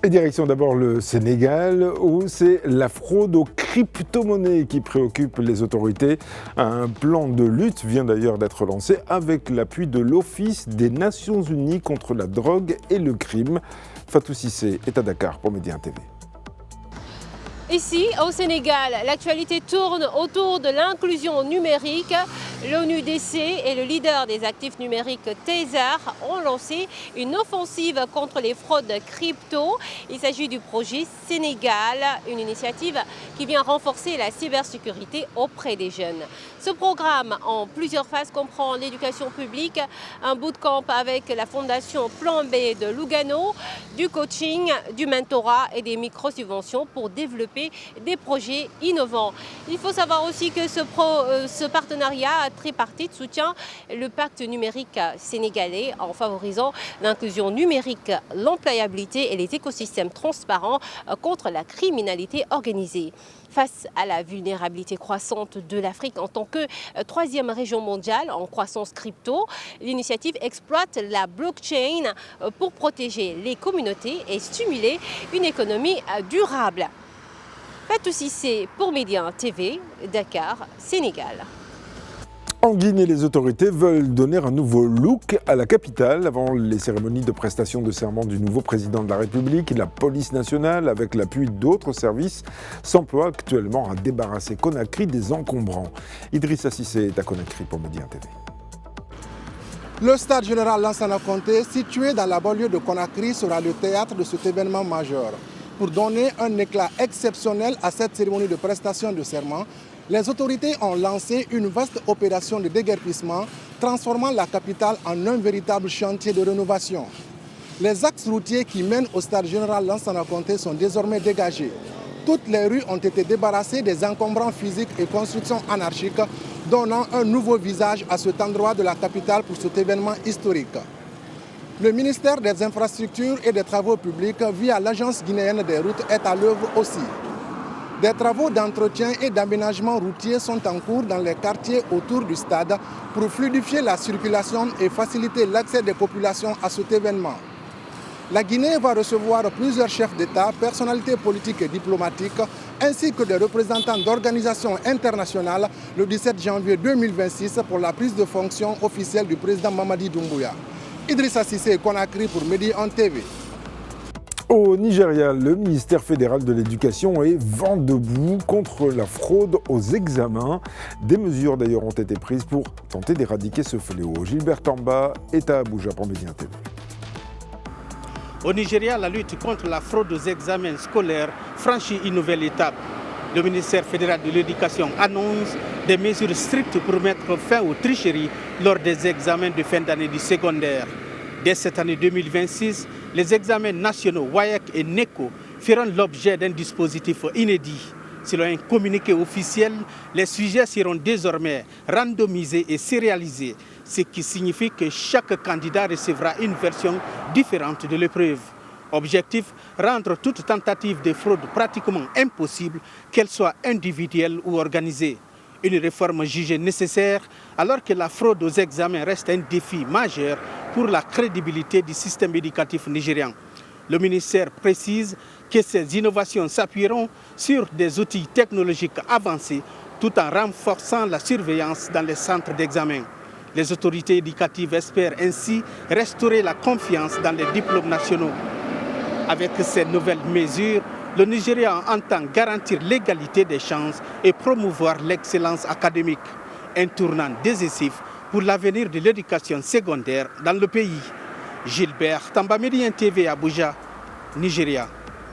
Et direction d'abord le Sénégal, où c'est la fraude aux crypto-monnaies qui préoccupe les autorités. Un plan de lutte vient d'ailleurs d'être lancé avec l'appui de l'Office des Nations Unies contre la drogue et le crime. Fatou Cissé est à Dakar pour Média TV. Ici, au Sénégal, l'actualité tourne autour de l'inclusion numérique. L'ONUDC et le leader des actifs numériques, Tether, ont lancé une offensive contre les fraudes crypto. Il s'agit du projet Sénégal, une initiative qui vient renforcer la cybersécurité auprès des jeunes. Ce programme, en plusieurs phases, comprend l'éducation publique, un bootcamp avec la fondation Plan B de Lugano, du coaching, du mentorat et des micro-subventions pour développer des projets innovants. Il faut savoir aussi que ce partenariat tripartite soutient le pacte numérique sénégalais en favorisant l'inclusion numérique, l'employabilité et les écosystèmes transparents contre la criminalité organisée. Face à la vulnérabilité croissante de l'Afrique en tant que troisième région mondiale en croissance crypto, l'initiative exploite la blockchain pour protéger les communautés et stimuler une économie durable. Fatou Cissé pour Média TV, Dakar, Sénégal. En Guinée, les autorités veulent donner un nouveau look à la capitale. Avant les cérémonies de prestation de serment du nouveau président de la République, la police nationale, avec l'appui d'autres services, s'emploie actuellement à débarrasser Conakry des encombrants. Idrissa Cissé est à Conakry pour Média TV. Le stade général Lansana Conté, situé dans la banlieue de Conakry, sera le théâtre de cet événement majeur. Pour donner un éclat exceptionnel à cette cérémonie de prestation de serment, les autorités ont lancé une vaste opération de déguerpissement, transformant la capitale en un véritable chantier de rénovation. Les axes routiers qui mènent au stade général Lansana Conté sont désormais dégagés. Toutes les rues ont été débarrassées des encombrants physiques et constructions anarchiques, donnant un nouveau visage à cet endroit de la capitale pour cet événement historique. Le ministère des Infrastructures et des Travaux publics, via l'Agence guinéenne des routes, est à l'œuvre aussi. Des travaux d'entretien et d'aménagement routier sont en cours dans les quartiers autour du stade pour fluidifier la circulation et faciliter l'accès des populations à cet événement. La Guinée va recevoir plusieurs chefs d'État, personnalités politiques et diplomatiques, ainsi que des représentants d'organisations internationales le 17 janvier 2026 pour la prise de fonction officielle du président Mamadi Doumbouya. Idrissa Cissé, Conakry pour Média TV. Au Nigeria, le ministère fédéral de l'Éducation est vent debout contre la fraude aux examens. Des mesures d'ailleurs ont été prises pour tenter d'éradiquer ce fléau. Gilbert Tamba est à Abuja pour Média TV. Au Nigeria, la lutte contre la fraude aux examens scolaires franchit une nouvelle étape. Le ministère fédéral de l'Éducation annonce des mesures strictes pour mettre fin aux tricheries lors des examens de fin d'année du secondaire. Dès cette année 2026, les examens nationaux WAEC et NECO feront l'objet d'un dispositif inédit. Selon un communiqué officiel, les sujets seront désormais randomisés et sérialisés, ce qui signifie que chaque candidat recevra une version différente de l'épreuve. Objectif, rendre toute tentative de fraude pratiquement impossible, qu'elle soit individuelle ou organisée. Une réforme jugée nécessaire alors que la fraude aux examens reste un défi majeur pour la crédibilité du système éducatif nigérian. Le ministère précise que ces innovations s'appuieront sur des outils technologiques avancés tout en renforçant la surveillance dans les centres d'examen. Les autorités éducatives espèrent ainsi restaurer la confiance dans les diplômes nationaux. Avec ces nouvelles mesures, le Nigeria entend garantir l'égalité des chances et promouvoir l'excellence académique, un tournant décisif pour l'avenir de l'éducation secondaire dans le pays. Gilbert Tamba, Média TV, Abuja, Nigeria.